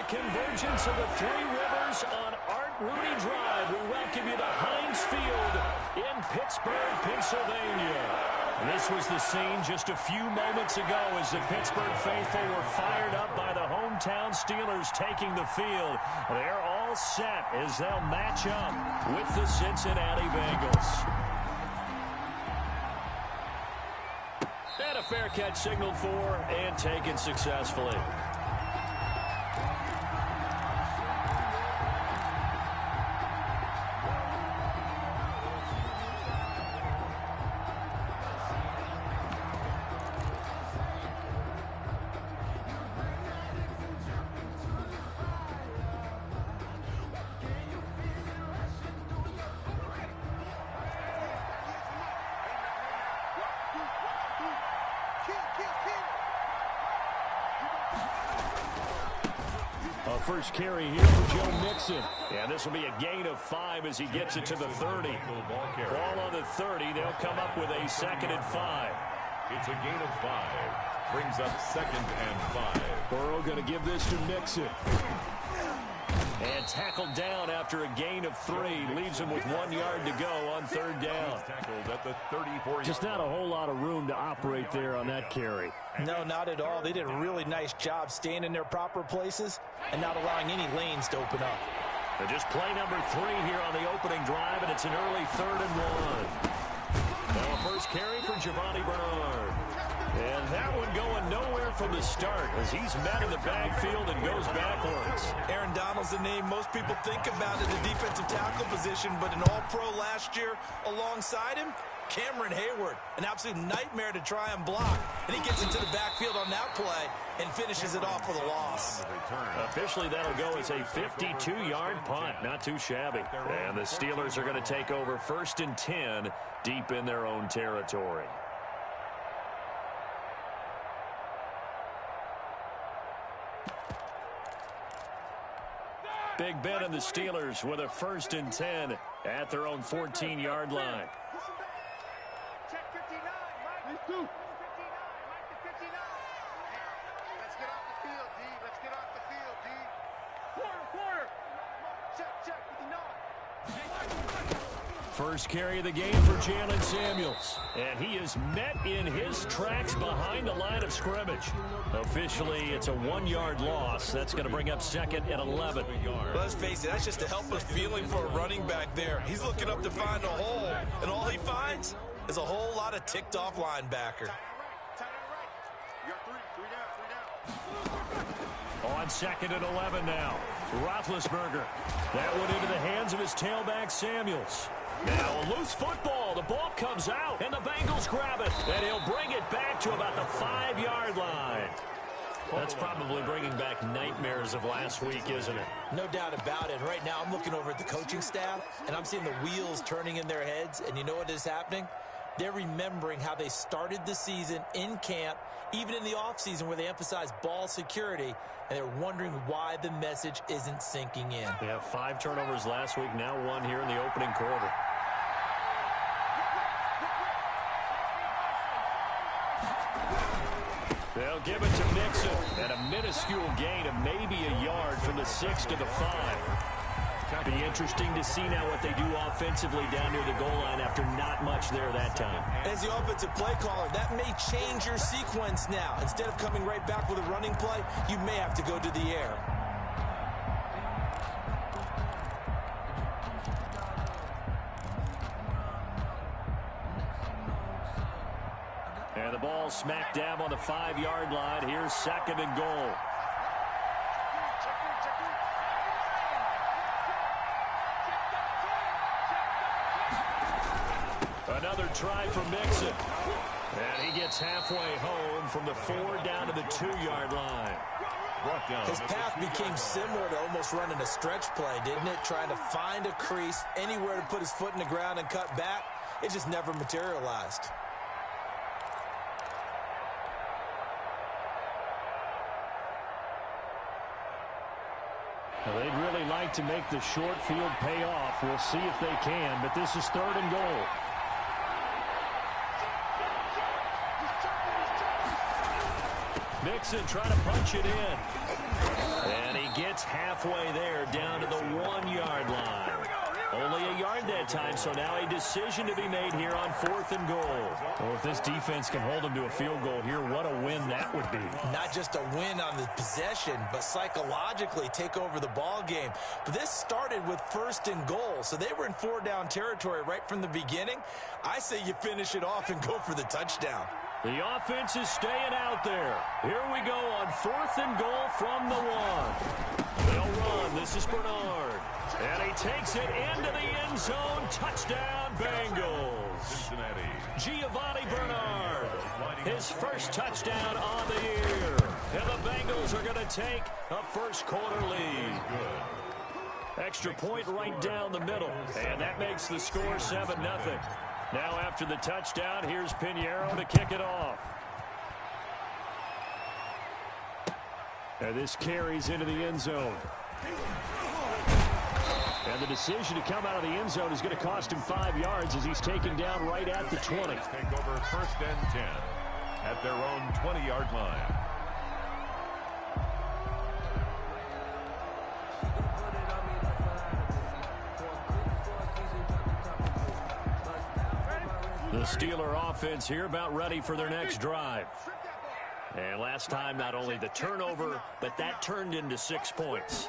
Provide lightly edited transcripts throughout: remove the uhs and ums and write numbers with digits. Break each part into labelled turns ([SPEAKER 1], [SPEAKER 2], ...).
[SPEAKER 1] convergence of the Three Rivers on Art Rooney Drive. We welcome you to Heinz Field in Pittsburgh, Pennsylvania. This was the scene just a few moments ago as the Pittsburgh faithful were fired up by the hometown Steelers taking the field. They're all set as they'll match up with the Cincinnati Bengals. And a fair catch signaled for and taken successfully. First carry here for Joe Mixon. And this will be a gain of 5 as he gets it to the 30. Ball on the 30. They'll come up with a 2nd and 5.
[SPEAKER 2] It's a gain of 5. Brings up 2nd and 5.
[SPEAKER 1] Burrow going to give this to Mixon. And tackled down after a gain of 3. Leaves him with 1 yard to go on 3rd down.
[SPEAKER 2] Tackled at the 34.
[SPEAKER 1] Just not a whole lot of room to operate there on that carry.
[SPEAKER 3] No, not at all. They did a really nice job staying in their proper places and not allowing any lanes to open up.
[SPEAKER 1] They're just play number 3 here on the opening drive, and it's an early 3rd and 1. Now a first carry for Giovanni Bernard. And that one going nowhere from the start as he's met in the backfield and goes backwards.
[SPEAKER 3] Aaron Donald's the name most people think about in the defensive tackle position, but an all-pro last year alongside him, Cameron Hayward, an absolute nightmare to try and block. And he gets into the backfield on that play and finishes it off with a loss.
[SPEAKER 1] Officially, that'll go as a 52-yard punt. Not too shabby. And the Steelers are going to take over 1st and 10 deep in their own territory. Big Ben and the Steelers with a 1st and 10 at their own 14-yard line.
[SPEAKER 4] Check 59, Mike. 59, Mike to 59. Let's get off the field, D. Let's get off the field, D. Quarter. Check 59.
[SPEAKER 1] First carry of the game for Jalen Samuels. And he is met in his tracks behind the line of scrimmage. Officially, it's a 1-yard loss. That's going to bring up 2nd and 11.
[SPEAKER 3] Well, let's face it, that's just a helpless feeling for a running back there. He's looking up to find a hole, and all he finds is a whole lot of ticked-off linebacker.
[SPEAKER 1] On 2nd and 11 now. Roethlisberger. That one into the hands of his tailback, Samuels. Now a loose football. The ball comes out, and the Bengals grab it. And he'll bring it back to about the 5-yard line. That's probably bringing back nightmares of last week, isn't it?
[SPEAKER 3] No doubt about it. Right now, I'm looking over at the coaching staff, and I'm seeing the wheels turning in their heads. And you know what is happening? They're remembering how they started the season in camp, even in the offseason where they emphasized ball security, and they're wondering why the message isn't sinking in.
[SPEAKER 1] They have 5 turnovers last week, now 1 here in the opening quarter. They'll give it to Mixon, and a minuscule gain of maybe a yard from the 6 to the 5. Be interesting to see now what they do offensively down near the goal line after not much there that time.
[SPEAKER 3] As the offensive play caller, that may change your sequence now. Instead of coming right back with a running play, you may have to go to the air.
[SPEAKER 1] And the ball smack dab on the 5-yard line. Here's 2nd and goal. Another try for Mixon. And he gets halfway home from the 4 down to the 2-yard line.
[SPEAKER 3] His path became similar to almost running a stretch play, didn't it? Trying to find a crease, anywhere to put his foot in the ground and cut back. It just never materialized.
[SPEAKER 1] Well, they'd really like to make the short field pay off. We'll see if they can, but this is 3rd and goal. Mixon trying to punch it in. And he gets halfway there, down to the 1-yard line. Only a yard that time, so now a decision to be made here on 4th and goal. Well, if this defense can hold them to a field goal here, what a win that would be.
[SPEAKER 3] Not just a win on the possession, but psychologically take over the ball game. But this started with 1st and goal, so they were in 4-down territory right from the beginning. I say you finish it off and go for the touchdown.
[SPEAKER 1] The offense is staying out there. Here we go on 4th and goal from the 1. They'll run. This is Bernard. And he takes it into the end zone. Touchdown, Bengals.
[SPEAKER 2] Cincinnati.
[SPEAKER 1] Giovanni Bernard. His first touchdown on the year. And the Bengals are going to take a first-quarter lead. Extra point right down the middle. And that makes the score 7-0. Now after the touchdown, here's Pinheiro to kick it off. And this carries into the end zone. And the decision to come out of the end zone is going to cost him 5 yards as he's taken down right at the 20.
[SPEAKER 2] Take over 1st and 10 at their own 20-yard line.
[SPEAKER 1] The Steeler offense here about ready for their next drive. And last time, not only the turnover, but that turned into 6 points.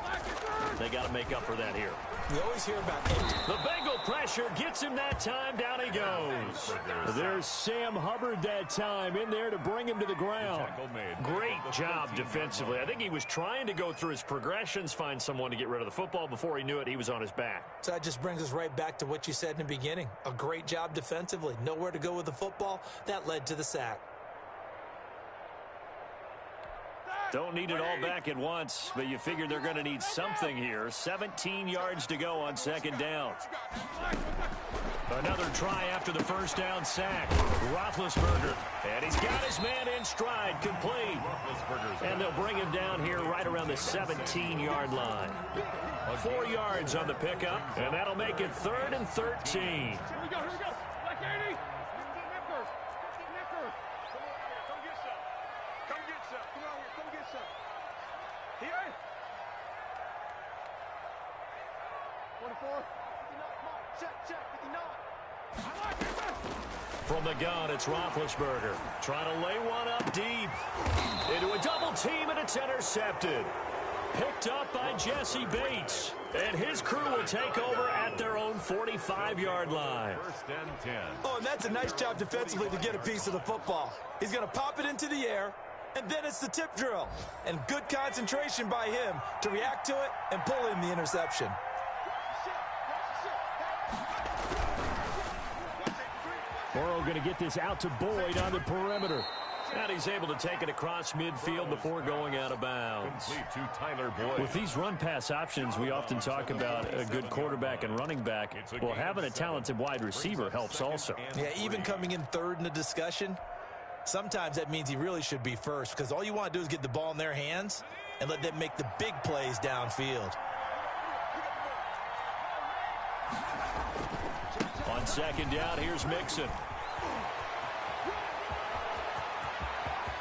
[SPEAKER 1] They got to make up for that here.
[SPEAKER 3] We always hear about it.
[SPEAKER 1] The Bengal pressure gets him that time. Down he goes. There's Sam Hubbard that time in there to bring him to the ground. Great job defensively. I think he was trying to go through his progressions, find someone to get rid of the football. Before he knew it, he was on his back.
[SPEAKER 3] So that just brings us right back to what you said in the beginning. A great job defensively. Nowhere to go with the football. That led to the sack.
[SPEAKER 1] Don't need it all back at once, but you figure they're going to need something here. 17 yards to go on 2nd down. Another try after the first down sack. Roethlisberger. And he's got his man in stride, complete. And they'll bring him down here right around the 17-yard line. 4 yards on the pickup, and that'll make it 3rd and 13.
[SPEAKER 4] Here we go. Like 80. Here. 24. 59. Check. 59.
[SPEAKER 1] From the gun, it's Roethlisberger. Trying to lay one up deep. Into a double team, and it's intercepted. Picked up by Jesse Bates. And his crew will take over at their own 45-yard line.
[SPEAKER 2] 1st and 10.
[SPEAKER 3] Oh, and that's a nice job defensively to get a piece of the football. He's going to pop it into the air, and then it's the tip drill. And good concentration by him to react to it and pull in the interception.
[SPEAKER 1] Burrow going to get this out to Boyd on the perimeter. And he's able to take it across midfield before going out of bounds.
[SPEAKER 2] Complete to Tyler Boyd.
[SPEAKER 1] With these run-pass options, we often talk about a good quarterback and running back. Well, having a talented wide receiver helps also.
[SPEAKER 3] Yeah, even coming in 3rd in the discussion, sometimes that means he really should be first, because all you want to do is get the ball in their hands and let them make the big plays downfield.
[SPEAKER 1] On 2nd down, here's Mixon.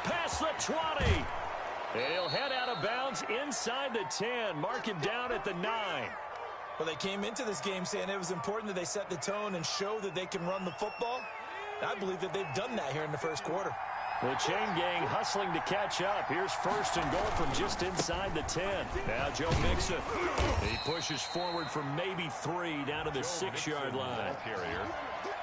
[SPEAKER 1] Past the 20. And he'll head out of bounds inside the 10. Mark him down at the 9.
[SPEAKER 3] Well, they came into this game saying it was important that they set the tone and show that they can run the football. I believe that they've done that here in the 1st quarter.
[SPEAKER 1] The chain gang hustling to catch up. Here's 1st and goal from just inside the 10. Now Joe Mixon. He pushes forward for maybe 3 down to the 6-yard line.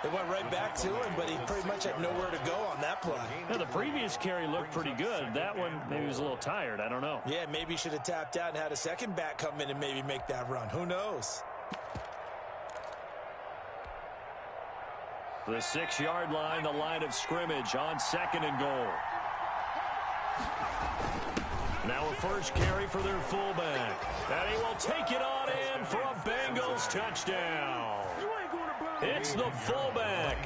[SPEAKER 3] They went right back to him, but he pretty much had nowhere to go on that play.
[SPEAKER 1] Now, the previous carry looked pretty good. That one, maybe he was a little tired. I don't know.
[SPEAKER 3] Yeah, maybe he should have tapped out and had a second back come in and maybe make that run. Who knows?
[SPEAKER 1] The 6-yard line, the line of scrimmage on 2nd and goal. Now a first carry for their fullback. And he will take it on in for a Bengals touchdown. It's the fullback.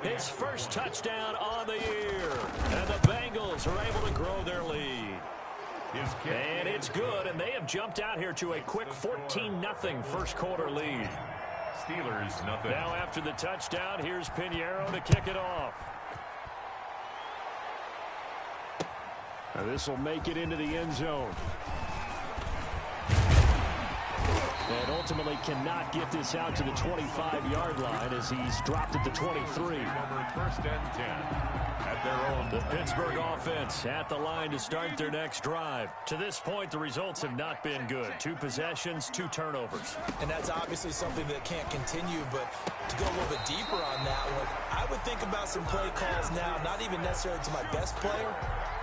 [SPEAKER 1] His first touchdown on the year. And the Bengals are able to grow their lead. And it's good, and they have jumped out here to a quick 14-0 first-quarter lead.
[SPEAKER 2] Steelers, nothing.
[SPEAKER 1] Now after the touchdown, here's Pinheiro to kick it off. Now this will make it into the end zone. And ultimately cannot get this out to the 25-yard line as he's dropped at the 23.
[SPEAKER 2] First and 10 at their own.
[SPEAKER 1] The Pittsburgh offense at the line to start their next drive. To this point, the results have not been good. 2 possessions, 2 turnovers.
[SPEAKER 3] And that's obviously something that can't continue, but to go a little bit deeper on that one, I would think about some play calls now, not even necessarily to my best player,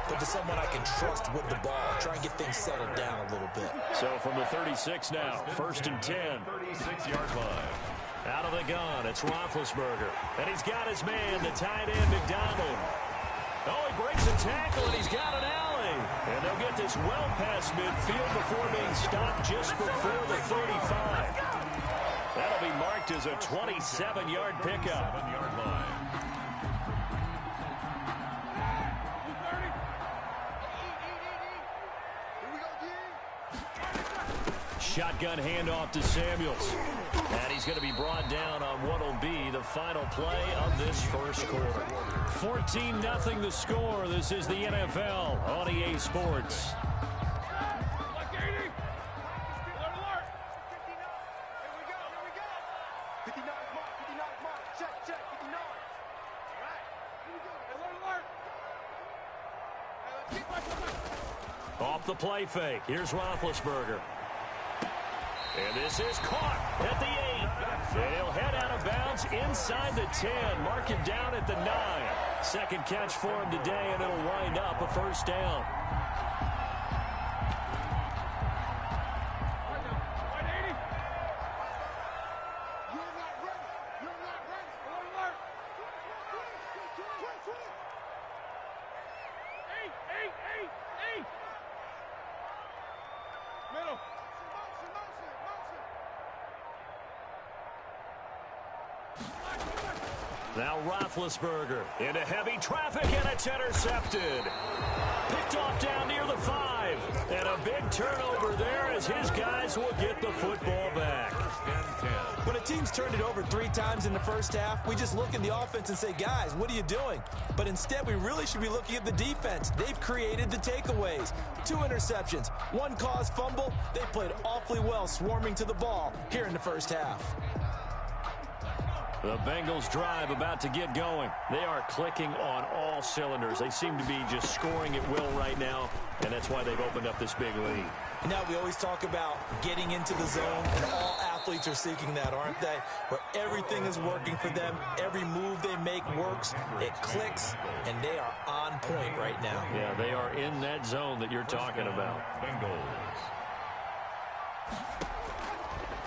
[SPEAKER 3] but to someone I can trust with the ball. Try and get things settled down a little bit.
[SPEAKER 1] So from the 36 now, first and 10.
[SPEAKER 2] 36-yard line.
[SPEAKER 1] Out of the gun, it's Roethlisberger. And he's got his man, the tight end, McDonald. Oh, he breaks a tackle, and he's got an alley. And they'll get this well past midfield before being stopped just before the 35. That'll be marked as a 27-yard pickup.
[SPEAKER 2] 7-yard line.
[SPEAKER 1] Shotgun handoff to Samuels. And he's going to be brought down on what will be the final play of this first quarter. 14-0 the score. This is the NFL on EA Sports. Off the play fake. Here's Roethlisberger. And this is caught at the 8. And he'll head out of bounds inside the 10. Mark him down at the 9. Second catch for him today, and it'll wind up a first down. Now Roethlisberger into heavy traffic, and it's intercepted. Picked off down near the 5. And a big turnover there as his guys will get the football back.
[SPEAKER 3] When a team's turned it over 3 times in the first half, we just look at the offense and say, guys, what are you doing? But instead, we really should be looking at the defense. They've created the takeaways. 2 interceptions, 1 caused fumble. They played awfully well swarming to the ball here in the first half.
[SPEAKER 1] The Bengals drive about to get going. They are clicking on all cylinders. They seem to be just scoring at will right now, and that's why they've opened up this big lead.
[SPEAKER 3] Now we always talk about getting into the zone, and all athletes are seeking that, aren't they? Where everything is working for them. Every move they make works. It clicks, and they are on point right now.
[SPEAKER 1] Yeah, they are in that zone that you're talking about.
[SPEAKER 2] Bengals.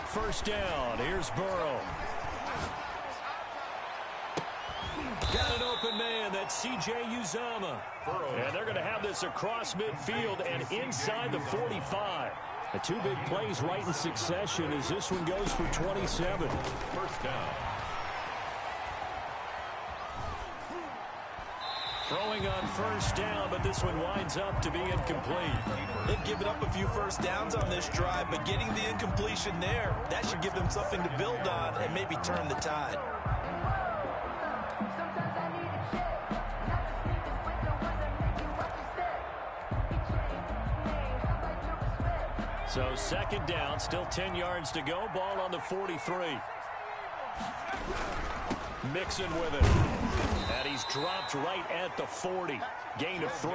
[SPEAKER 1] First down. Here's Burrow. Got an open man. That's C.J. Uzomah. And they're going to have this across midfield and inside the 45. The 2 big plays right in succession as this one goes for 27.
[SPEAKER 2] First down.
[SPEAKER 1] Throwing on first down, but this one winds up to be incomplete.
[SPEAKER 3] They've given up a few first downs on this drive, but getting the incompletion there, that should give them something to build on and maybe turn the tide.
[SPEAKER 1] So second down, still 10 yards to go. Ball on the 43. Mixon with it. And he's dropped right at the 40. Gain of 3.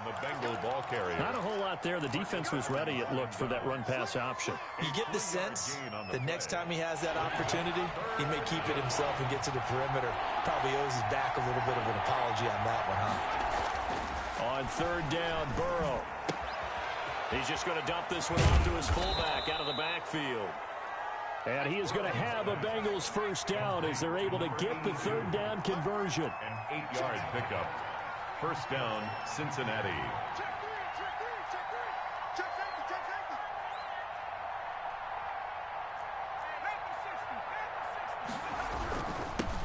[SPEAKER 2] The Bengal ball carrier.
[SPEAKER 1] Not a whole lot there. The defense was ready, it looked, for that run-pass option.
[SPEAKER 3] You get the sense that next time he has that opportunity, he may keep it himself and get to the perimeter. Probably owes his back a little bit of an apology on that one, huh?
[SPEAKER 1] On third down, Burrow. He's just going to dump this one off to his fullback out of the backfield. And he is going to have a Bengals first down as they're able to get the third down conversion.
[SPEAKER 2] An 8-yard pickup. First down, Cincinnati.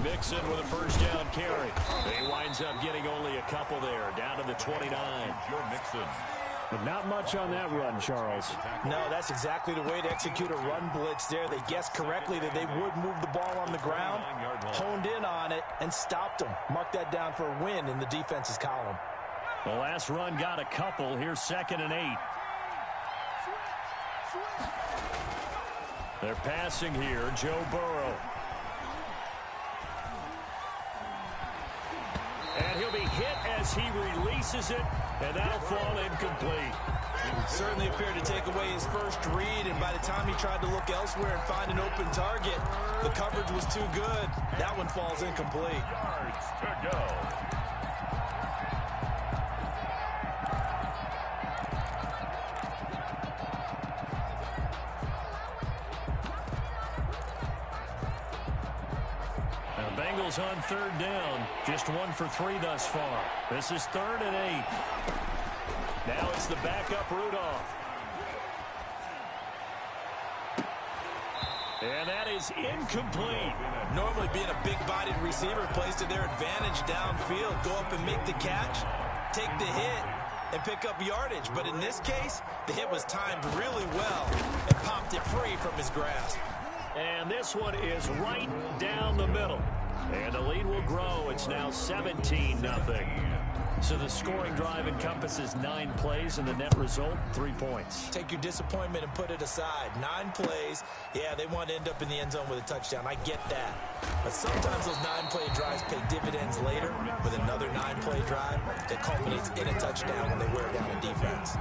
[SPEAKER 1] Mixon with a first down carry. He winds up getting only a couple there, down to the 29.
[SPEAKER 2] Joe Mixon.
[SPEAKER 1] But not much on that run, Charles.
[SPEAKER 3] No, that's exactly the way to execute a run blitz there. They guessed correctly that they would move the ball on the ground, honed in on it, and stopped them. Mark that down for a win in the defense's column.
[SPEAKER 1] The last run got a couple. Here's 2nd and 8. They're passing here, Joe Burrow. And he'll be hit as he releases it, and that'll fall incomplete.
[SPEAKER 3] Certainly appeared to take away his first read, and by the time he tried to look elsewhere and find an open target, the coverage was too good. That one falls incomplete.
[SPEAKER 2] Yards to go.
[SPEAKER 1] Bengals on third down. Just 1 for 3 thus far. This is 3rd and 8. Now it's the backup Rudolph. And that is incomplete.
[SPEAKER 3] Normally being a big-bodied receiver plays to their advantage downfield. Go up and make the catch, take the hit, and pick up yardage. But in this case, the hit was timed really well and popped it free from his grasp.
[SPEAKER 1] And this one is right down the middle. And the lead will grow. It's now 17-0. So the scoring drive encompasses 9 plays, and the net result, 3 points.
[SPEAKER 3] Take your disappointment and put it aside. 9 plays. Yeah, they want to end up in the end zone with a touchdown. I get that. But sometimes those 9-play drives pay dividends later with another 9-play drive that culminates in a touchdown when they wear down a defense.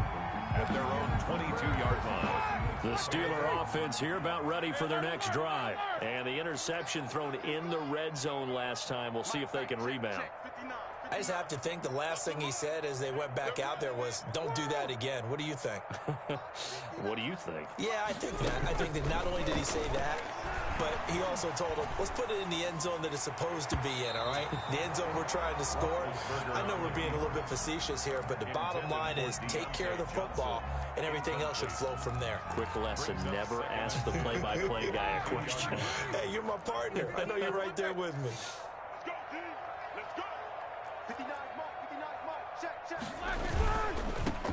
[SPEAKER 2] At their own 22-yard line.
[SPEAKER 1] The Steeler offense here about ready for their next drive. And the interception thrown in the red zone last time. We'll see if they can rebound.
[SPEAKER 3] I just have to think the last thing he said as they went back out there was, don't do that again. What do you think?
[SPEAKER 1] What do you think?
[SPEAKER 3] Yeah, I think that. I think that not only did he say that, but he also told him, let's put it in the end zone that it's supposed to be in, all right? The end zone we're trying to score. I know we're being a little bit facetious here, but the bottom line is take care of the football, and everything else should flow from there.
[SPEAKER 1] Quick lesson, never ask the play-by-play guy a question.
[SPEAKER 3] Hey, you're my partner. I know you're right there with me.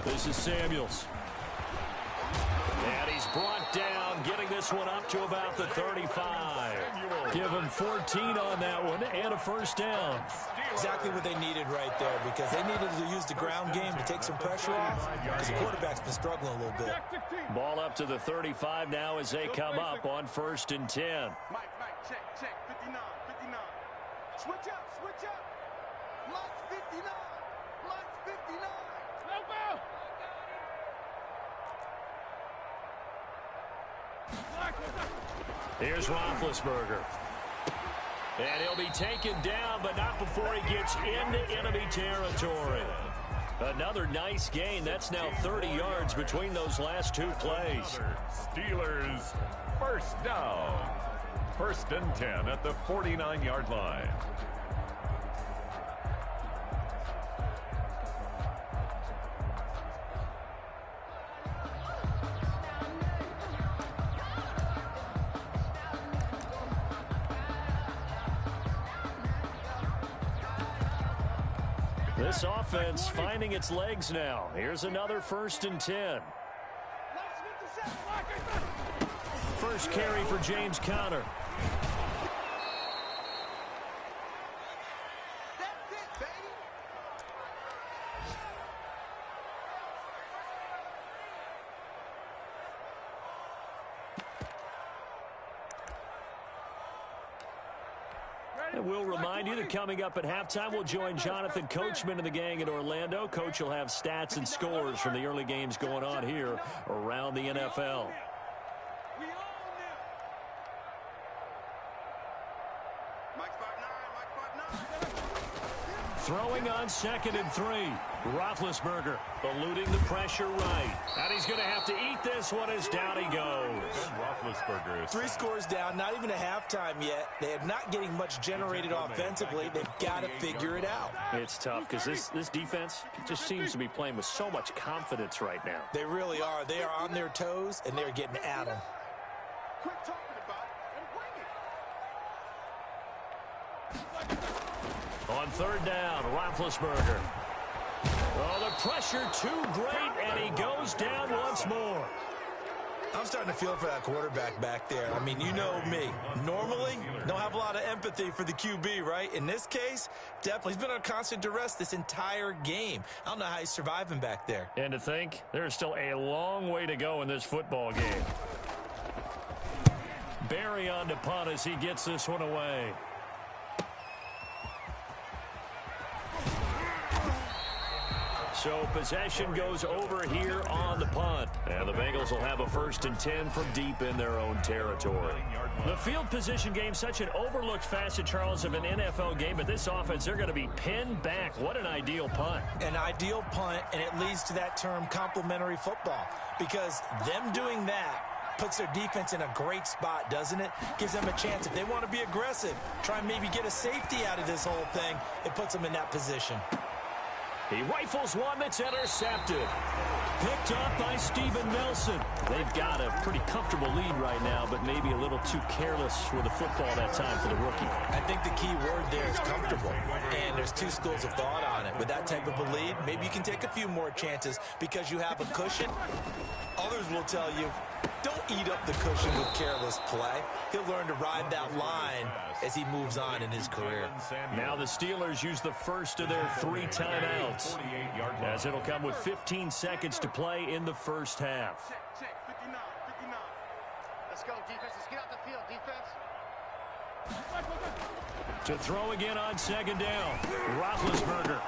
[SPEAKER 1] This is Samuels. And he's brought down, getting this one up to about the 35. Give him 14 on that one and a first down.
[SPEAKER 3] Exactly what they needed right there, because they needed to use the ground game to take some pressure off, because the quarterback's been struggling a little bit.
[SPEAKER 1] Ball up to the 35 now as they come up on 1st and 10.
[SPEAKER 4] Mike, check, 59, 59. Switch up. Mike's 59. Mike's 59. Help out.
[SPEAKER 1] Here's Roethlisberger. And he'll be taken down, but not before he gets into enemy territory. Another nice gain. That's now 30 yards between those last 2 plays.
[SPEAKER 2] Steelers first down. 1st and 10 at the 49-yard line.
[SPEAKER 1] This offense finding its legs now. Here's another 1st and 10. First carry for James Conner.
[SPEAKER 4] That's it, baby.
[SPEAKER 1] And we'll remind you that coming up at halftime, we'll join Jonathan Coachman and the gang in Orlando. Coach will have stats and scores from the early games going on here around the NFL. Throwing on 2nd and 3. Roethlisberger eluding the pressure right. And he's going to have to eat this one as down he goes.
[SPEAKER 2] Roethlisberger.
[SPEAKER 3] 3 scores down, not even a halftime yet. They are not getting much generated offensively. They've got to figure it out.
[SPEAKER 1] It's tough because this defense just seems to be playing with so much confidence right now.
[SPEAKER 3] They really are. They are on their toes, and they're getting at them.
[SPEAKER 4] Quit talking about it and bring it.
[SPEAKER 1] On 3rd down, Roethlisberger. Oh, the pressure too great, and he goes down once more.
[SPEAKER 3] I'm starting to feel for that quarterback back there. I mean, you know me. Normally, don't have a lot of empathy for the QB, right? In this case, definitely. He's been under constant duress this entire game. I don't know how he's surviving back there.
[SPEAKER 1] And to think, there's still a long way to go in this football game. Berry on to punt as he gets this one away. So possession goes over here on the punt. And the Bengals will have a 1st and 10 from deep in their own territory. The field position game, such an overlooked facet, Charles, of an NFL game. But this offense, they're going to be pinned back. What an ideal punt.
[SPEAKER 3] An ideal punt, and it leads to that term complementary football. Because them doing that puts their defense in a great spot, doesn't it? Gives them a chance. If they want to be aggressive, try and maybe get a safety out of this whole thing, it puts them in that position.
[SPEAKER 1] He rifles one that's intercepted. Picked up by Steven Nelson. They've got a pretty comfortable lead right now, but maybe a little too careless with the football that time for the rookie.
[SPEAKER 3] I think the key word there is comfortable, and there's two schools of thought on it. With that type of a lead, maybe you can take a few more chances because you have a cushion. Others will tell you, don't eat up the cushion with careless play. He'll learn to ride that line as he moves on in his career.
[SPEAKER 1] Now the Steelers use the first of their 3 timeouts, as it'll come with 15 seconds to play in the first half.
[SPEAKER 4] Check, 59. Let's go, defense. Let's get out the field, defense.
[SPEAKER 1] To throw again on 2nd down, Roethlisberger.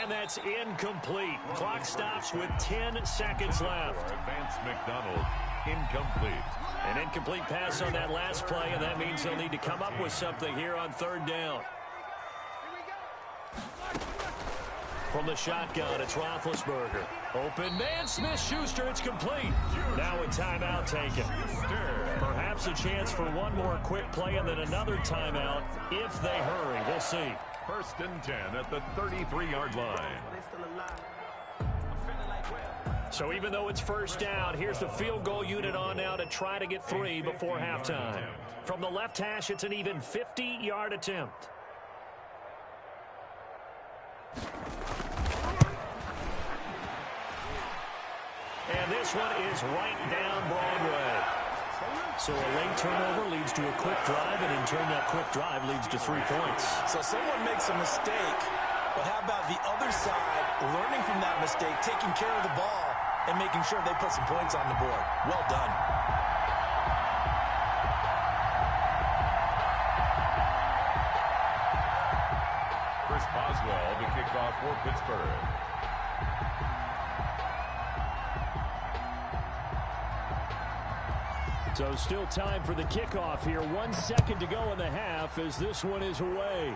[SPEAKER 1] And that's incomplete. Clock stops with 10 seconds left.
[SPEAKER 2] Vance McDonald, incomplete.
[SPEAKER 1] An incomplete pass on that last play, and that means they'll need to come up with something here on 3rd down. From the shotgun, it's Roethlisberger. Open man, Smith-Schuster, it's complete. Now a timeout taken. Perhaps a chance for one more quick play and then another timeout if they hurry. We'll see.
[SPEAKER 2] 1st and 10 at the 33-yard line.
[SPEAKER 1] So even though it's 1st down, here's the field goal unit on now to try to get 3 before halftime. From the left hash, it's an even 50-yard attempt. And this one is right down Broadway. So a late turnover leads to a quick drive, and in turn that quick drive leads to 3 points.
[SPEAKER 3] So someone makes a mistake, but how about the other side learning from that mistake, taking care of the ball, and making sure they put some points on the board? Well done.
[SPEAKER 2] Chris Boswell, the kickoff for Pittsburgh.
[SPEAKER 1] So still time for the kickoff here. 1 second to go in the half as this one is away.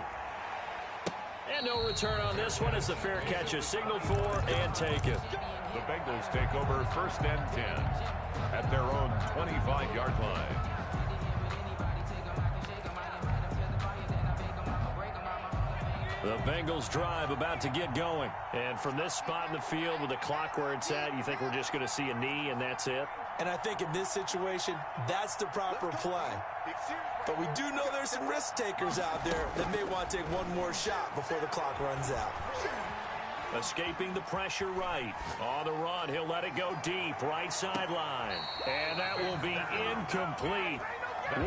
[SPEAKER 1] And no return on this one as the fair catch is signaled for and taken.
[SPEAKER 2] The Bengals take over 1st and 10 at their own 25-yard line.
[SPEAKER 1] The Bengals drive about to get going. And from this spot in the field with the clock where it's at, you think we're just going to see a knee and that's it?
[SPEAKER 3] And I think in this situation, that's the proper play. But we do know there's some risk takers out there that may want to take one more shot before the clock runs out.
[SPEAKER 1] Escaping the pressure right. On the run, he'll let it go deep, right sideline. And that will be incomplete.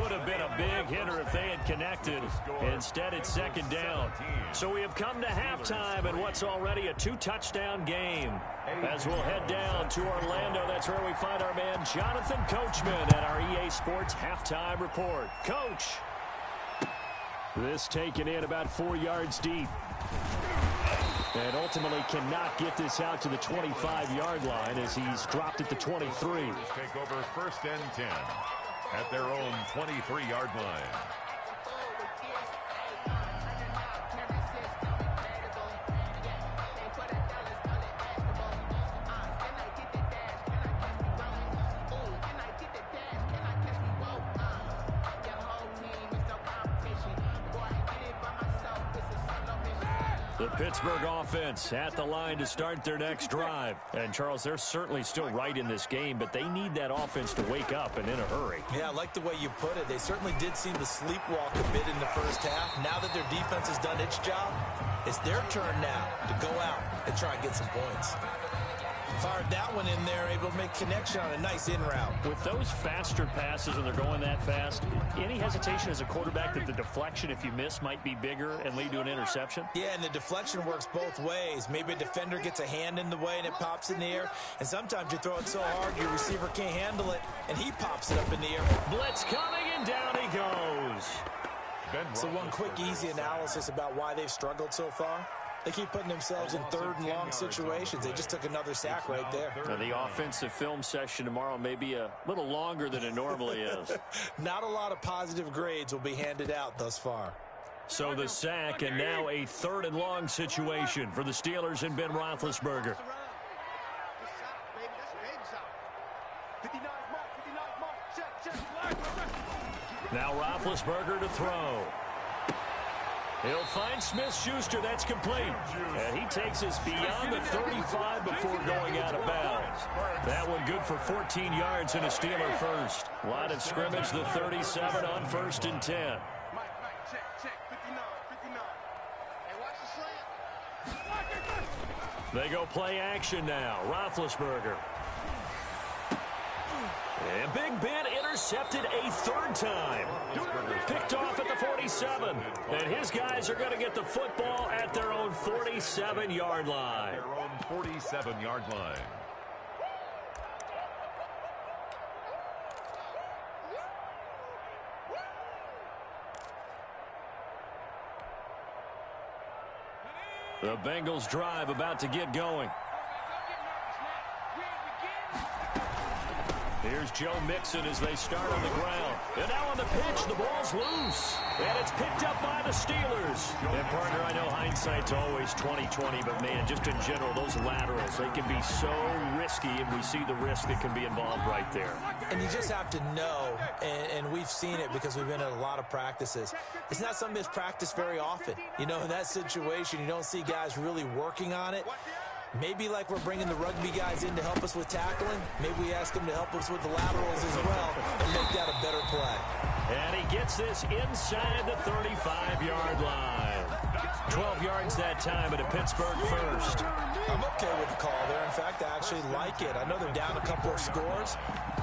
[SPEAKER 1] Would have been a big hitter if they had connected. Instead, it's 2nd down. So we have come to halftime in what's already a 2-touchdown game. As we'll head down to Orlando, that's where we find our man Jonathan Coachman at our EA Sports Halftime Report. Coach. This taken in about 4 yards deep. And ultimately cannot get this out to the 25-yard line as he's dropped at the 23.
[SPEAKER 2] Take over 1st and 10 at their own 23-yard line.
[SPEAKER 1] The Pittsburgh offense at the line to start their next drive. And, Charles, they're certainly still right in this game, but they need that offense to wake up and in a hurry.
[SPEAKER 3] Yeah, I like the way you put it. They certainly did seem to sleepwalk a bit in the first half. Now that their defense has done its job, it's their turn now to go out and try and get some points. Fired that one in there, able to make connection on a nice in route.
[SPEAKER 1] With those faster passes when they're going that fast, any hesitation as a quarterback that the deflection, if you miss, might be bigger and lead to an interception?
[SPEAKER 3] Yeah, and the deflection works both ways. Maybe a defender gets a hand in the way and it pops in the air. And sometimes you throw it so hard your receiver can't handle it, and he pops it up in the air.
[SPEAKER 1] Blitz coming, And down he goes.
[SPEAKER 3] So one quick, easy analysis about why they've struggled so far. They keep putting themselves in third and long situations. They just took another sack right there.
[SPEAKER 1] Now, the offensive film session tomorrow may be a little longer than it normally is.
[SPEAKER 3] Not a lot of positive grades will be handed out thus far.
[SPEAKER 1] So the sack, and now a third and long situation for the Steelers and Ben Roethlisberger. Now Roethlisberger to throw. He'll find Smith-Schuster. That's complete. And he takes us beyond the 35 before going out of bounds. That one good for 14 yards and a Steeler first. Line of scrimmage, the 37 on 1st and 10. They go play action now. Roethlisberger. And Big Ben intercepted a third time. Picked off at the 47. And his guys are going to get the football at their own 47-yard line.
[SPEAKER 2] Their own 47-yard line.
[SPEAKER 1] The Bengals drive about to get going. Here's Joe Mixon as they start on the ground. And now on the pitch, the ball's loose. And it's picked up by the Steelers. And, partner, I know hindsight's always 20/20, but, man, just in general, those laterals, they can be so risky, and we see the risk that can be involved right there.
[SPEAKER 3] And you just have to know, and we've seen it because we've been at a lot of practices. It's not something that's practiced very often. You know, in that situation, you don't see guys really working on it. Maybe like we're bringing the rugby guys in to help us with tackling. Maybe we ask them to help us with the laterals as well and make that a better play.
[SPEAKER 1] And he gets this inside the 35-yard line. 12 yards that time at a Pittsburgh first.
[SPEAKER 3] I'm okay with the call there. In fact, I actually like it. I know they're down a couple of scores,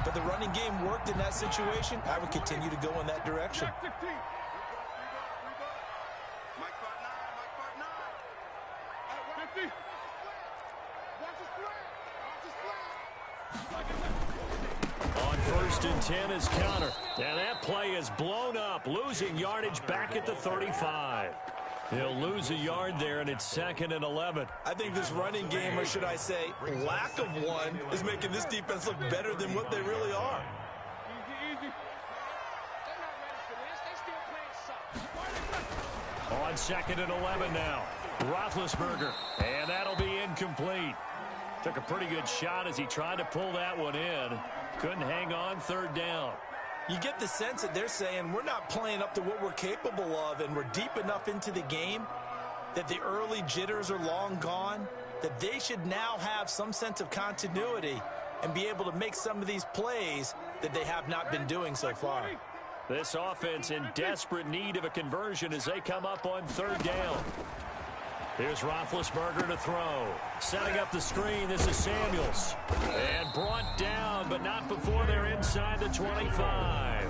[SPEAKER 3] but the running game worked in that situation. I would continue to go in that direction.
[SPEAKER 1] On 1st and 10 is Counter. And that play is blown up, losing yardage back at the 35. He'll lose a yard there, and it's 2nd and 11.
[SPEAKER 3] I think this running game, or should I say lack of one, is making this defense look better than what they really are.
[SPEAKER 1] On 2nd and 11 now. Roethlisberger, and that'll be incomplete. Took a pretty good shot as he tried to pull that one in. Couldn't hang on 3rd down.
[SPEAKER 3] You get the sense that they're saying we're not playing up to what we're capable of, and we're deep enough into the game that the early jitters are long gone, that they should now have some sense of continuity and be able to make some of these plays that they have not been doing so far.
[SPEAKER 1] This offense in desperate need of a conversion as they come up on 3rd down. Here's Roethlisberger to throw. Setting up the screen, this is Samuels. And brought down, but not before they're inside the 25.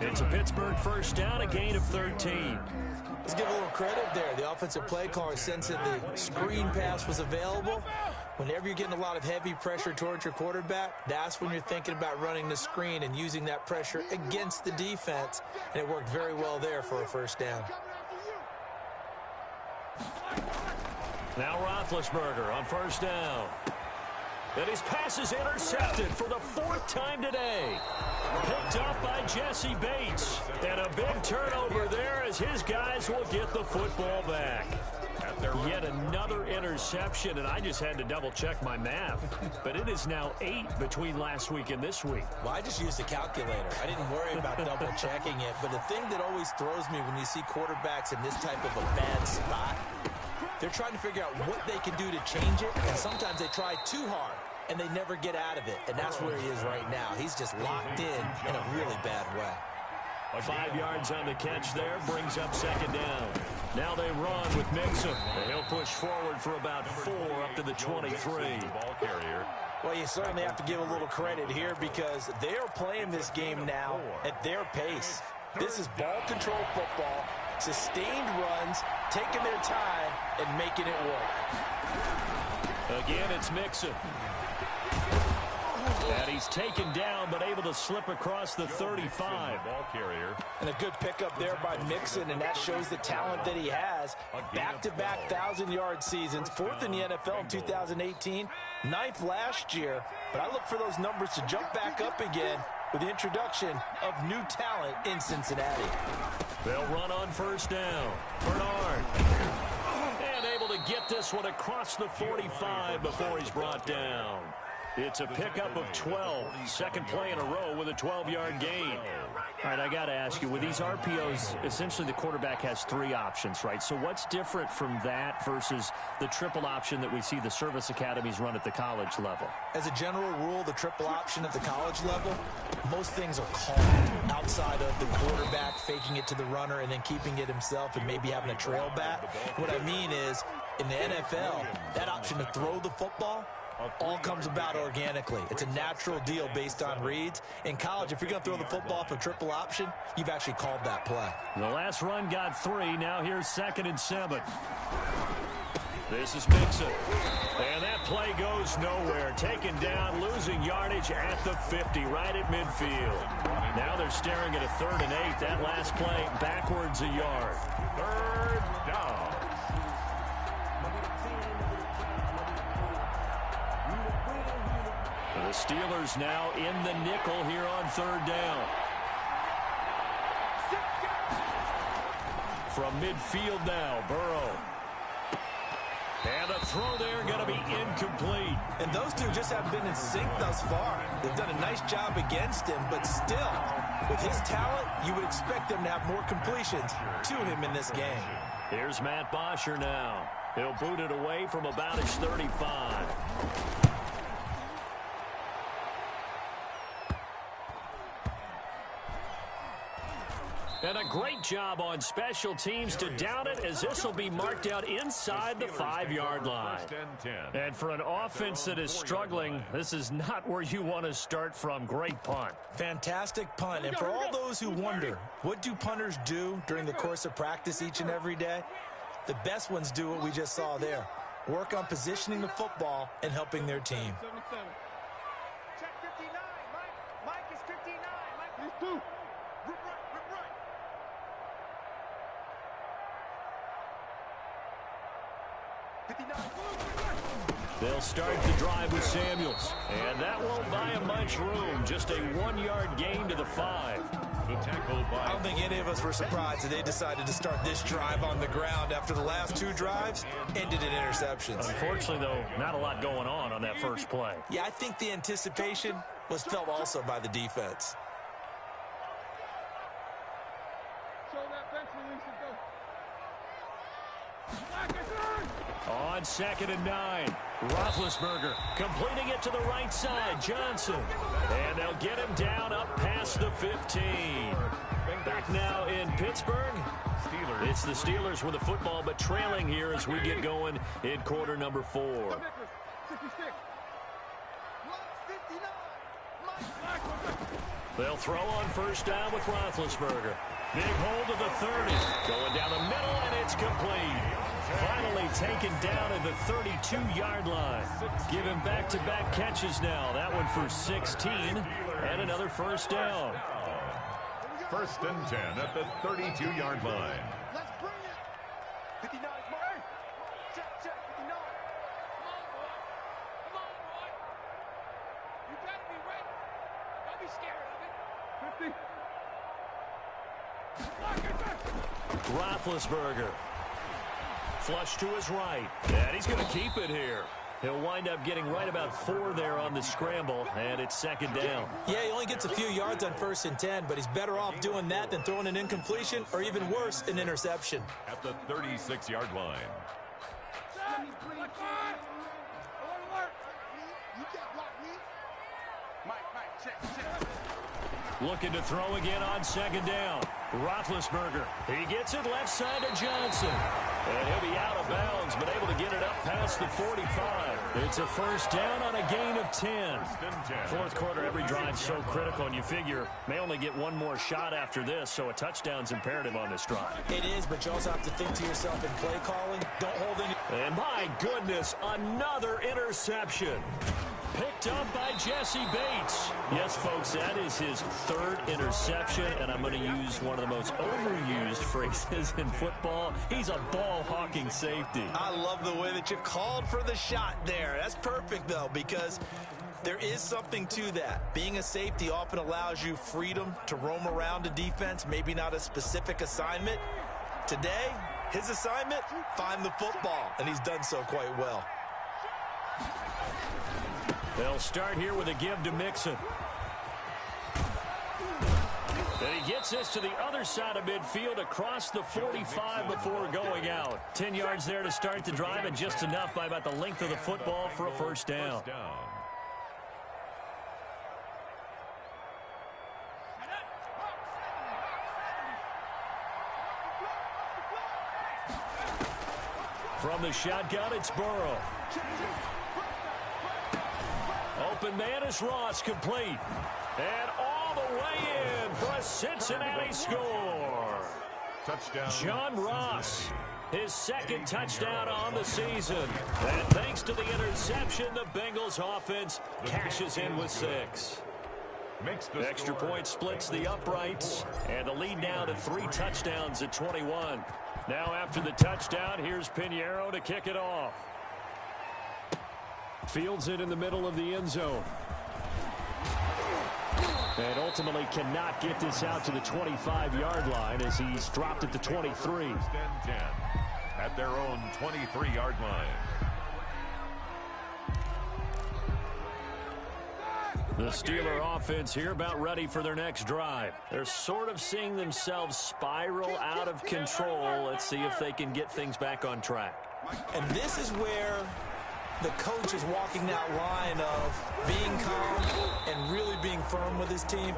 [SPEAKER 1] It's a Pittsburgh first down, a gain of 13.
[SPEAKER 3] Let's give a little credit there. The offensive play caller sensed that the screen pass was available. Whenever you're getting a lot of heavy pressure towards your quarterback, that's when you're thinking about running the screen and using that pressure against the defense. And it worked very well there for a first down.
[SPEAKER 1] Now Roethlisberger on 1st down. And his pass is intercepted for the 4th time today. Picked up by Jesse Bates. And a big turnover there as his guys will get the football back. Yet another interception, and I just had to double-check my math. But it is now 8 between last week and this week.
[SPEAKER 3] Well, I just used a calculator. I didn't worry about double-checking it. But the thing that always throws me when you see quarterbacks in this type of a bad spot, they're trying to figure out what they can do to change it, and sometimes they try too hard, and they never get out of it. And that's where he is right now. He's just locked in a really bad way.
[SPEAKER 1] 5 yards on the catch there, brings up 2nd down. Now they run with Mixon. And he'll push forward for about 4 up to the 23.
[SPEAKER 3] Well, you certainly have to give a little credit here because they're playing this game now at their pace. This is ball control football, sustained runs, taking their time, and making it work.
[SPEAKER 1] Again, it's Mixon. And he's taken down, but able to slip across the 35.
[SPEAKER 2] Ball carrier.
[SPEAKER 3] And a good pickup there by Mixon, and that shows the talent that he has. Back-to-back 1,000-yard seasons, 4th in the NFL in 2018, 9th last year. But I look for those numbers to jump back up again with the introduction of new talent in Cincinnati.
[SPEAKER 1] They'll run on first down. Bernard. And able to get this one across the 45 before he's brought down. It's a pickup of 12. Second play in a row with a 12-yard gain. All right, I got to ask you, with these RPOs, essentially the quarterback has 3 options, right? So what's different from that versus the triple option that we see the service academies run at the college level?
[SPEAKER 3] As a general rule, the triple option at the college level, most things are called outside of the quarterback faking it to the runner and then keeping it himself and maybe having a trail back. What I mean is, in the NFL, that option to throw the football all comes about organically. It's a natural deal based on reads. In college, if you're going to throw the football for triple option, you've actually called that play.
[SPEAKER 1] The last run got 3. Now here's 2nd and 7. This is Mixon. And that play goes nowhere. Taken down, losing yardage at the 50, right at midfield. Now they're staring at a 3rd and 8. That last play backwards a yard.
[SPEAKER 2] 3rd down.
[SPEAKER 1] The Steelers now in the nickel here on 3rd down. From midfield now, Burrow. And a throw there going to be incomplete.
[SPEAKER 3] And those two just haven't been in sync thus far. They've done a nice job against him, but still, with his talent, you would expect them to have more completions to him in this game.
[SPEAKER 1] Here's Matt Bosher now. He'll boot it away from about his 35. And a great job on special teams to down it, as this will be marked out inside the 5-yard line. And for an offense that is struggling, this is not where you want to start from. Great punt.
[SPEAKER 3] Fantastic punt. And for all those who wonder, what do punters do during the course of practice each and every day? The best ones do what we just saw there. Work on positioning the football and helping their team.
[SPEAKER 4] Check 59. Mike is 59. Mike is 2.
[SPEAKER 1] They'll start the drive with Samuels. And that won't buy him much room. Just a 1-yard gain to the 5.
[SPEAKER 3] I don't think any of us were surprised that they decided to start this drive on the ground after the last 2 drives ended in interceptions.
[SPEAKER 1] Unfortunately, though, not a lot going on that first play.
[SPEAKER 3] Yeah, I think the anticipation was felt also by the defense.
[SPEAKER 1] On 2nd and 9, Roethlisberger completing it to the right side. Johnson. And they'll get him down up past the 15. Back now in Pittsburgh. It's the Steelers with the football, but trailing here as we get going in quarter number 4. They'll throw on first down with Roethlisberger. Big hold of the 30. Going down the middle, and it's complete. Finally taken down at the 32-yard line. Giving back-to-back catches now. That one for 16 and another first down.
[SPEAKER 2] 1st and 10 at the 32-yard line.
[SPEAKER 4] Let's bring it. 59 Mike. Check 59. Come on, boy. Come on, boy. You better be ready. Don't be scared of it. 50.
[SPEAKER 1] Roethlisberger. Flush to his right. And he's going to keep it here. He'll wind up getting right about 4 there on the scramble, and it's 2nd down.
[SPEAKER 3] Yeah, he only gets a few yards on 1st and 10, but he's better off doing that than throwing an incompletion or even worse, an interception.
[SPEAKER 2] At the 36-yard line.
[SPEAKER 4] Mike, check.
[SPEAKER 1] Looking to throw again on 2nd down. Roethlisberger. He gets it left side to Johnson. And he'll be out of bounds, but able to get it up past the 45. It's a first down on a gain of 10. 4th quarter, every drive so critical, and you figure may only get one more shot after this, so a touchdown's imperative on this drive.
[SPEAKER 3] It is, but you also have to think to yourself in play calling, don't hold any.
[SPEAKER 1] And my goodness, another interception. Picked up by Jesse Bates. Yes, folks, that is his third interception, and I'm going to use one of the most overused phrases in football. He's a ball-hawking safety.
[SPEAKER 3] I love the way that you called for the shot there. That's perfect, though, because there is something to that. Being a safety often allows you freedom to roam around a defense, maybe not a specific assignment. Today, his assignment, find the football, and he's done so quite well.
[SPEAKER 1] They'll start here with a give to Mixon. And he gets this to the other side of midfield across the 45 before going out. 10 yards there to start the drive, and just enough by about the length of the football for a first down. From the shotgun, it's Burrow. Open man is Ross, complete. And all the way in for a Cincinnati score.
[SPEAKER 2] Touchdown.
[SPEAKER 1] John Ross, his second touchdown on the season. And thanks to the interception, the Bengals offense cashes in with 6. Extra point splits the uprights, and the lead now to 3 touchdowns at 21. Now after the touchdown, here's Pinheiro to kick it off. Fields it in the middle of the end zone. And ultimately cannot get this out to the 25-yard line as he's dropped it to 23.
[SPEAKER 2] First and 10 at their own 23-yard line.
[SPEAKER 1] The Steeler offense here about ready for their next drive. They're sort of seeing themselves spiral out of control. Let's see if they can get things back on track.
[SPEAKER 3] And this is where the coach is walking that line of being calm and really being firm with his team.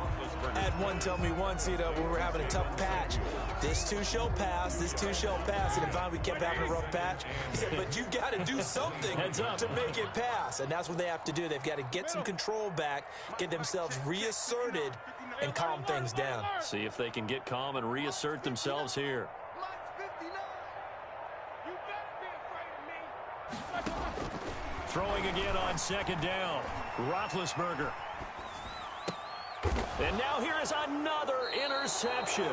[SPEAKER 3] I had one tell me once, when we were having a tough patch, this too shall pass, this too shall pass, and finally we kept having a rough patch. He said, but you got to do something to make it pass, and that's what they have to do. They've got to get some control back, get themselves reasserted, and calm things down.
[SPEAKER 1] See if they can get calm and reassert themselves here. Throwing again on second down. Roethlisberger. And now here is another interception.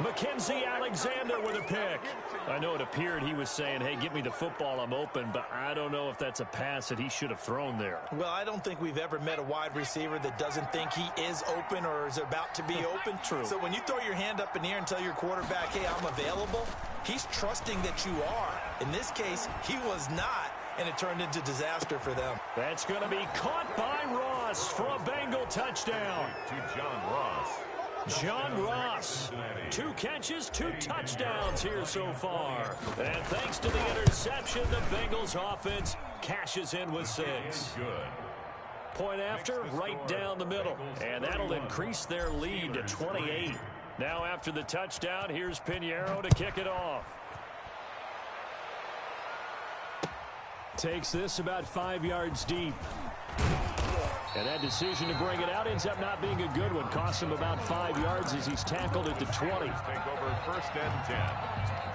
[SPEAKER 1] Mackenzie Alexander with a pick. I know it appeared he was saying, hey, get me the football, I'm open, but I don't know if that's a pass that he should have thrown there.
[SPEAKER 3] Well, I don't think we've ever met a wide receiver that doesn't think he is open or is about to be open.
[SPEAKER 1] True.
[SPEAKER 3] So when you throw your hand up in the air and tell your quarterback, hey, I'm available, he's trusting that you are. In this case, he was not, and it turned into disaster for them.
[SPEAKER 1] That's going to be caught by Ross for a Bengal touchdown.
[SPEAKER 2] To John Ross.
[SPEAKER 1] John Ross, 2 catches, 2 touchdowns here so far. And thanks to the interception, the Bengals offense cashes in with 6.
[SPEAKER 2] Good.
[SPEAKER 1] Point after, right down the middle. And that'll increase their lead to 28. Now after the touchdown, here's Pinheiro to kick it off. Takes this about 5 yards deep. And that decision to bring it out ends up not being a good one. Costs him about 5 yards as he's tackled at the 20.
[SPEAKER 2] Take over first and 10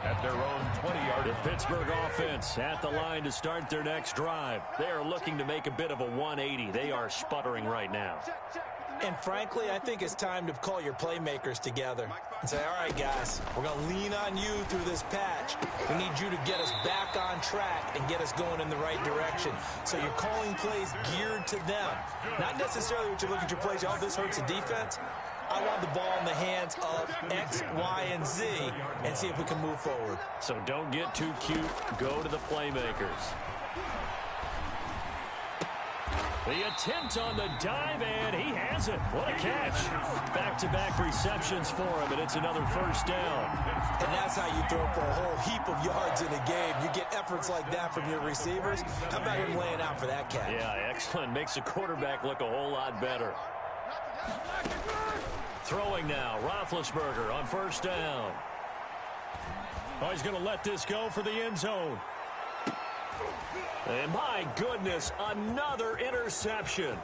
[SPEAKER 2] at their own 20-yard line.
[SPEAKER 1] The Pittsburgh offense at the line to start their next drive. They are looking to make a bit of a 180. They are sputtering right now.
[SPEAKER 3] And frankly, I think it's time to call your playmakers together and say, all right, guys, we're going to lean on you through this patch. We need you to get us back on track and get us going in the right direction. So you're calling plays geared to them. Not necessarily what you look at your plays, oh, this hurts the defense. I want the ball in the hands of X, Y, and Z and see if we can move forward.
[SPEAKER 1] So don't get too cute. Go to the playmakers. The attempt on the dive, and he has it. What a catch. Back-to-back receptions for him, and it's another first down.
[SPEAKER 3] And that's how you throw for a whole heap of yards in a game. You get efforts like that from your receivers. How about him laying out for that catch?
[SPEAKER 1] Yeah, excellent. Makes the quarterback look a whole lot better. Throwing now, Roethlisberger on first down. Oh, he's going to let this go for the end zone. And my goodness, another interception.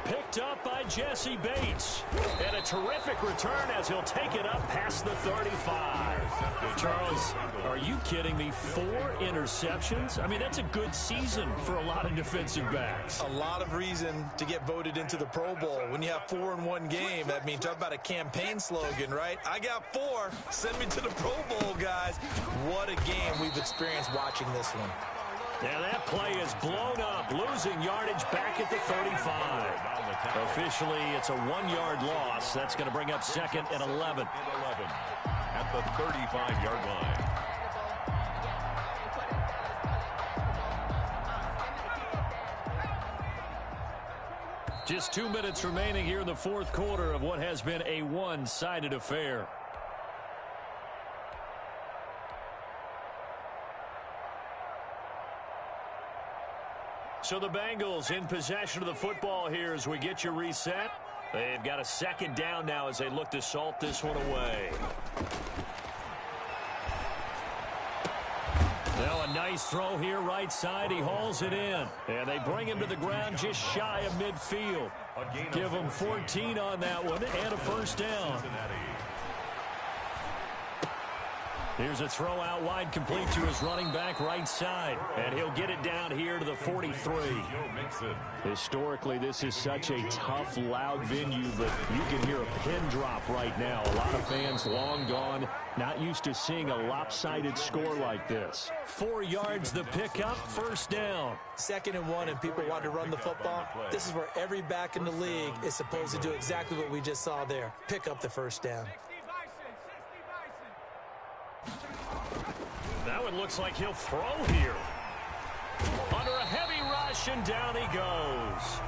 [SPEAKER 1] picked up by Jesse Bates. And a terrific return as he'll take it up past the 35. Charles, are you kidding me? 4 interceptions? I mean, that's a good season for a lot of defensive backs.
[SPEAKER 3] A lot of reason to get voted into the Pro Bowl. When you have 4 in one game, that means talk about a campaign slogan, right? I got 4. Send me to the Pro Bowl, guys. What a game we've experienced watching this one.
[SPEAKER 1] Yeah, that play is blown up, losing yardage back at the 35. Officially, it's a 1-yard loss. That's going to bring up 2nd and 11.
[SPEAKER 2] At the 35-yard line.
[SPEAKER 1] Just 2 minutes remaining here in the 4th quarter of what has been a one-sided affair. So the Bengals in possession of the football here as we get you reset. They've got a 2nd down now as they look to salt this one away. Now a nice throw here right side. He hauls it in. And they bring him to the ground just shy of midfield. Give him 14 on that one and a 1st down. Here's a throw out wide, complete to his running back right side. And he'll get it down here to the 43. Historically, this is such a tough, loud venue, but you can hear a pin drop right now. A lot of fans long gone, not used to seeing a lopsided score like this. 4 yards the pickup, 1st down.
[SPEAKER 3] 2nd and 1, and people want to run the football. This is where every back in the league is supposed to do exactly what we just saw there. Pick up the 1st down.
[SPEAKER 1] Now it looks like he'll throw here. Under a heavy rush, and down he goes.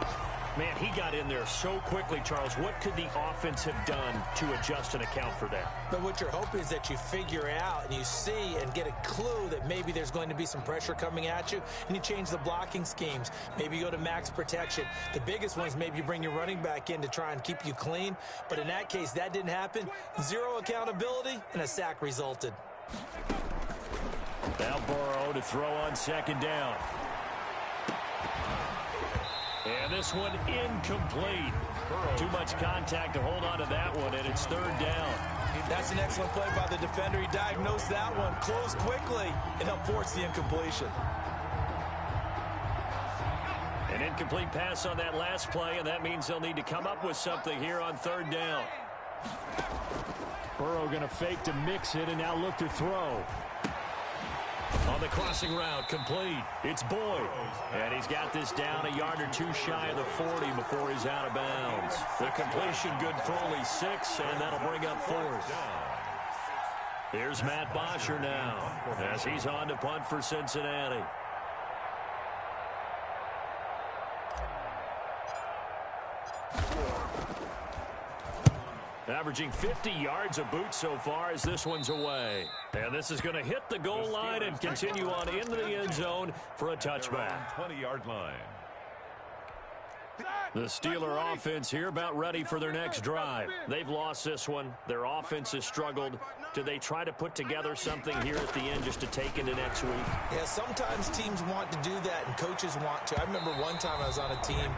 [SPEAKER 1] Man, he got in there so quickly, Charles. What could the offense have done to adjust and account for that?
[SPEAKER 3] But what you're hoping is that you figure out and you see and get a clue that maybe there's going to be some pressure coming at you, and you change the blocking schemes. Maybe you go to max protection. The biggest one is maybe you bring your running back in to try and keep you clean. But in that case, that didn't happen. 0 accountability, and a sack resulted.
[SPEAKER 1] Now Burrow to throw on 2nd down. And this one incomplete. Too much contact to hold on to that one, and it's 3rd down.
[SPEAKER 3] That's an excellent play by the defender. He diagnosed that one, closed quickly, and helped force the incompletion.
[SPEAKER 1] An incomplete pass on that last play, and that means they'll need to come up with something here on 3rd down. Burrow going to fake to mix it, and now look to throw. On the crossing route, complete. It's Boyd. And he's got this down a yard or 2 shy of the 40 before he's out of bounds. The completion good for only 6, and that'll bring up 4th. Here's Matt Bosher now as he's on to punt for Cincinnati. Averaging 50 yards a boot so far as this one's away. And this is going to hit the goal line and continue on into the end zone for a touchback.
[SPEAKER 2] 20-yard line.
[SPEAKER 1] The Steeler offense here about ready for their next drive. They've lost this one. Their offense has struggled. Do they try to put together something here at the end just to take into next week?
[SPEAKER 3] Yeah, sometimes teams want to do that and coaches want to. I remember one time I was on a team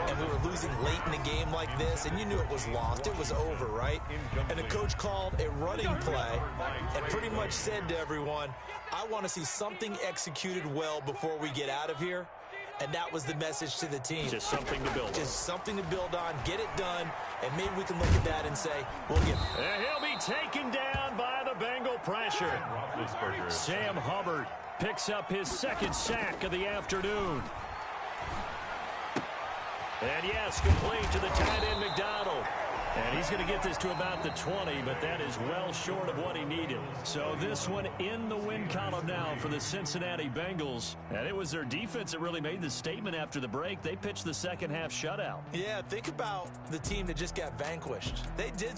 [SPEAKER 3] and we were losing late in the game like this, and you knew it was lost. It was over, right? And the coach called a running play and pretty much said to everyone, I want to see something executed well before we get out of here. And that was the message to the team.
[SPEAKER 1] Just something to build on.
[SPEAKER 3] Just something to build on, get it done, and maybe we can look at that and say, we'll get it.
[SPEAKER 1] And he'll be taken down by the Bengal pressure. Sam Hubbard picks up his 2nd sack of the afternoon. And yes, complete to the tight end McDonald. And he's going to get this to about the 20, but that is well short of what he needed. So this one in the win column now for the Cincinnati Bengals. And it was their defense that really made the statement after the break. They pitched the second half shutout.
[SPEAKER 3] Yeah, think about the team that just got vanquished. They did